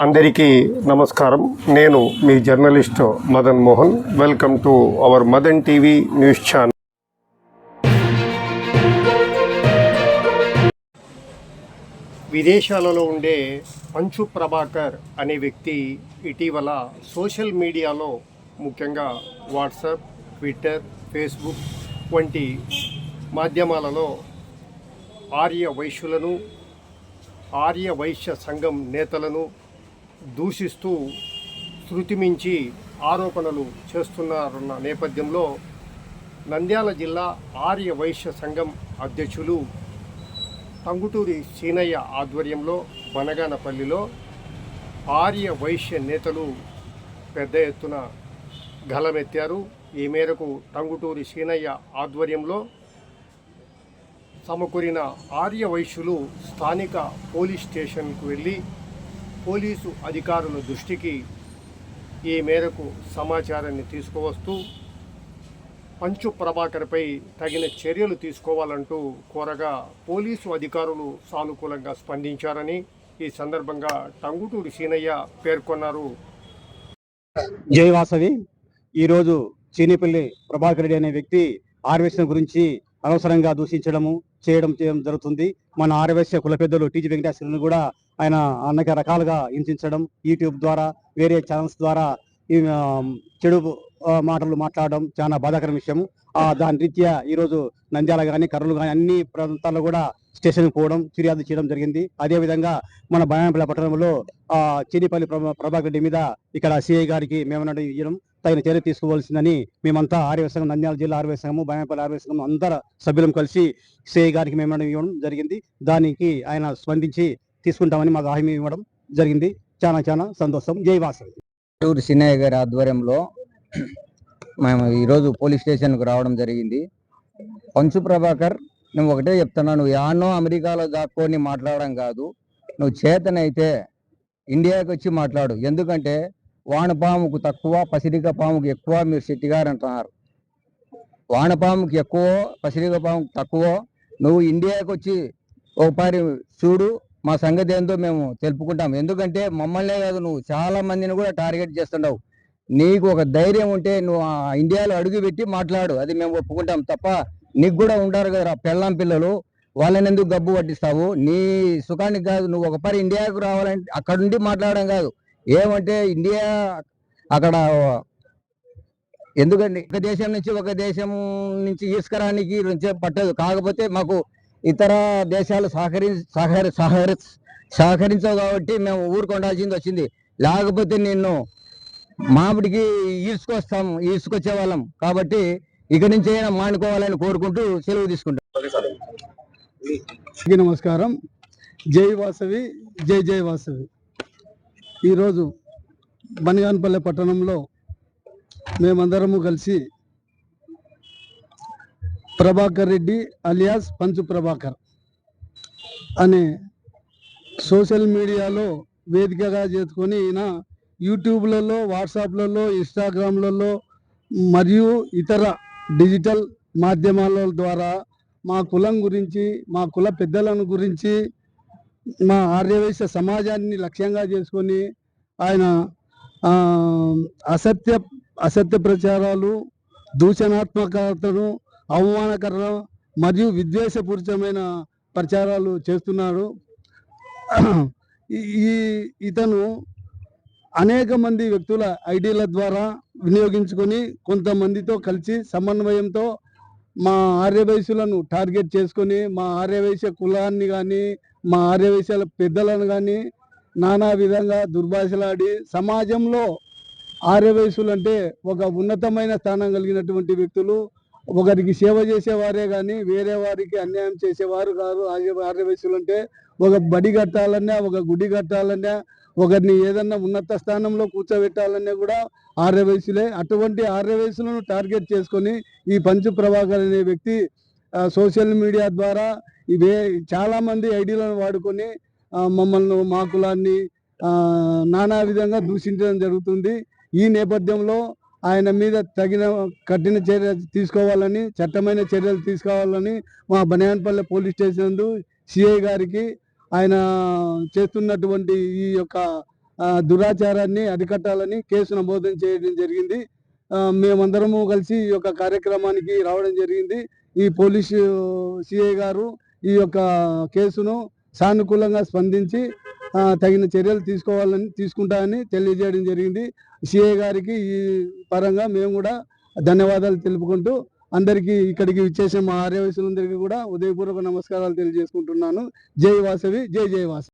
అందరికీ నమస్కారం. నేను మీ journalist Madan Mohan. Welcome to our Madan TV news channel. విదేశాలలో ఉండే పంచు ప్రభాకర్ అనే వ్యక్తి ఇటీవల సోషల్ మీడియాలో ముఖ్యంగా వాట్సాప్, ట్విట్టర్, ఫేస్బుక్ వంటి మాధ్యమాలలో ఆర్య వైశ్యులను, ఆర్య వైశ్య సంఘం నేతలను దూషిస్తూ శృతిమించి ఆరోపణలు చేస్తున్నారన్న నేపథ్యంలో నంద్యాల జిల్లా ఆర్య వైశ్య సంఘం అధ్యక్షులు టంగుటూరి సీనయ్య ఆధ్వర్యంలో బనగానపల్లిలో ఆర్య వైశ్య నేతలు పెద్ద ఎత్తున గళమెత్తారు. ఈ మేరకు టంగుటూరి సీనయ్య ఆధ్వర్యంలో సమకూరిన ఆర్య వైశ్యులు స్థానిక పోలీస్ స్టేషన్కు వెళ్ళి పోలీసు అధికారుల దృష్టికి ఈ మేరకు సమాచారాన్ని తీసుకువస్తూ పంచు ప్రభాకర్పై తగిన చర్యలు తీసుకోవాలంటూ కోరగా పోలీసు అధికారులు సానుకూలంగా స్పందించారని ఈ సందర్భంగా టంగుటూరి సీనయ్య పేర్కొన్నారు. జై వాసవి. ఈరోజు చీనిపల్లి ప్రభాకర్ రెడ్డి అనే వ్యక్తి ఆర్యవైశ్యం గురించి అనవసరంగా దూషించడం జరుగుతుంది. మన ఆర్యవైశ్య కుల పెద్దలు టీజీ వెంకటేశ్వరుని కూడా ఆయన అనేక రకాలుగా హింసించడం, యూట్యూబ్ ద్వారా వేరే ఛానల్స్ ద్వారా చెడు మాటలు మాట్లాడడం చాలా బాధాకరమైన విషయం. దాని రీత్యా ఈరోజు నంద్యాల కానీ కర్నూలు కానీ అన్ని ప్రాంతాల్లో కూడా స్టేషన్కి పోవడం, ఫిర్యాదు చేయడం జరిగింది. అదేవిధంగా మన బనాయనపల్లి పట్టణంలో చీనిపల్లి ప్రభాకర్ రెడ్డి మీద ఇక్కడ సిఐ గారికి మేమన్నా ఇవ్వడం, తగిన చర్య తీసుకోవాల్సిందని మేమంతా ఆర్య సంఘం, నంద్యాల జిల్లా ఆర్య సంఘము, బనాయనపల్లి ఆర్య సంఘం అందరూ సభ్యులం కలిసి సిఐ గారికి మేమన్నా ఇవ్వడం జరిగింది. దానికి ఆయన స్పందించి తీసుకుంటామని మాకు హామీ ఇవ్వడం జరిగింది. చాలా చాలా సంతోషం. జై వాసవి. టూరి సిన్నయ్య గారి ఆధ్వర్యంలో మేము ఈరోజు పోలీస్ స్టేషన్కు రావడం జరిగింది. పంచు ప్రభాకర్, నువ్వు ఒకటే చెప్తున్నా, నువ్వు యానో అమెరికాలో దాక్కొని మాట్లాడడం కాదు, నువ్వు చేతనైతే ఇండియాకి వచ్చి మాట్లాడు. ఎందుకంటే వానపాముకు తక్కువ, పసిరిక పాముకు ఎక్కువ మీరు శెట్టిగారు అంటున్నారు. వానపాముకి ఎక్కువ, పసిరిక పాముకు తక్కువ. నువ్వు ఇండియాకి వచ్చి ఒకసారి చూడు, మా సంగతి ఏందో మేము తెలుపుకుంటాం. ఎందుకంటే మమ్మల్నే కాదు, నువ్వు చాలా మందిని కూడా టార్గెట్ చేస్తుండవు. నీకు ఒక ధైర్యం ఉంటే నువ్వు ఇండియాలో అడుగు పెట్టి మాట్లాడు, అది మేము ఒప్పుకుంటాం. తప్ప నీకు కూడా ఉంటారు కదా పెళ్ళాం పిల్లలు, వాళ్ళని ఎందుకు గబ్బు పట్టిస్తావు? నీ సుఖానికి కాదు, నువ్వు ఒకసారి ఇండియాకు రావాలంటే అక్కడ నుండి మాట్లాడడం కాదు. ఏమంటే ఇండియా అక్కడ ఎందుకండి ఒక దేశం నుంచి ఈస్కరానికి పట్టదు. కాకపోతే మాకు ఇతర దేశాలు సహకరించవు కాబట్టి మేము ఊరుకొండాల్సింది వచ్చింది. లేకపోతే నిన్ను మామిడికి ఈసుకొచ్చే వాళ్ళం. కాబట్టి ఇక నుంచి అయినా మానుకోవాలని కోరుకుంటూ సెలవు తీసుకుంటాం. నమస్కారం. జై వాసవి, జై జై వాసవి. ఈరోజు బనగానపల్లి పట్టణంలో మేమందరము కలిసి ప్రభాకర్ రెడ్డి అలియాస్ పంచు ప్రభాకర్ అనే సోషల్ మీడియాలో వేదికగా చేసుకొని ఈయన యూట్యూబ్లలో, వాట్సాప్లలో, ఇన్స్టాగ్రామ్లలో మరియు ఇతర డిజిటల్ మాధ్యమాల ద్వారా మా కులం గురించి, మా కుల పెద్దలను గురించి, మా ఆర్యవైశ్య సమాజాన్ని లక్ష్యంగా చేసుకొని ఆయన అసత్య ప్రచారాలు, దూషణాత్మకతను, అవమానకరం మరియు విద్వేషపూరితమైన ప్రచారాలు చేస్తున్నాడు. ఇతను అనేక మంది వ్యక్తుల ఐడీల ద్వారా వినియోగించుకొని కొంతమందితో కలిసి సమన్వయంతో మా ఆర్యవైశ్యులను టార్గెట్ చేసుకొని మా ఆర్యవైశ్య కులాన్ని కానీ, మా ఆర్యవైశ్యాల పెద్దలను కానీ నానా విధంగా దుర్భాషలాడి సమాజంలో ఆర్యవైశ్యులు అంటే ఒక ఉన్నతమైన స్థానం కలిగినటువంటి వ్యక్తులు, ఒకరికి సేవ చేసేవారే కానీ వేరే వారికి అన్యాయం చేసేవారు కాదు. ఆర్యవైశ్యులు అంటే ఒక బడి కట్టాలన్నా, ఒక గుడి కట్టాలన్నా, ఒకరిని ఏదన్నా ఉన్నత స్థానంలో కూర్చోబెట్టాలన్నా కూడా ఆర్యవైశ్యులే. అటువంటి ఆర్యవైశ్యులను టార్గెట్ చేసుకొని ఈ పంచు ప్రభాకర్ అనే వ్యక్తి సోషల్ మీడియా ద్వారా చాలామంది ఐడీలను వాడుకొని మమ్మల్ని, మా కులాన్ని నానా విధంగా దూషించడం జరుగుతుంది. ఈ నేపథ్యంలో ఆయన మీద తగిన కఠిన చర్యలు తీసుకోవాలని, చట్టమైన చర్యలు తీసుకోవాలని మా బనగానపల్లి పోలీస్ స్టేషన్ సిఐ గారికి ఆయన చేస్తున్నటువంటి ఈ యొక్క దురాచారాన్ని అరికట్టాలని కేసు నమోదు చేయడం జరిగింది. మేమందరము కలిసి ఈ యొక్క కార్యక్రమానికి రావడం జరిగింది. ఈ పోలీసు సిఐ గారు ఈ యొక్క కేసును సానుకూలంగా స్పందించి తగిన చర్యలు తీసుకుంటామని తెలియజేయడం జరిగింది. సిఐ గారికి ఈ పరంగా మేము కూడా ధన్యవాదాలు తెలుపుకుంటూ అందరికీ ఇక్కడికి ఇచ్చేసిన మా ఆర్యవయసులందరికీ కూడా ఉదయపూర్వక నమస్కారాలు తెలియజేసుకుంటున్నాను. జై వాసవి, జై జై వాసవి.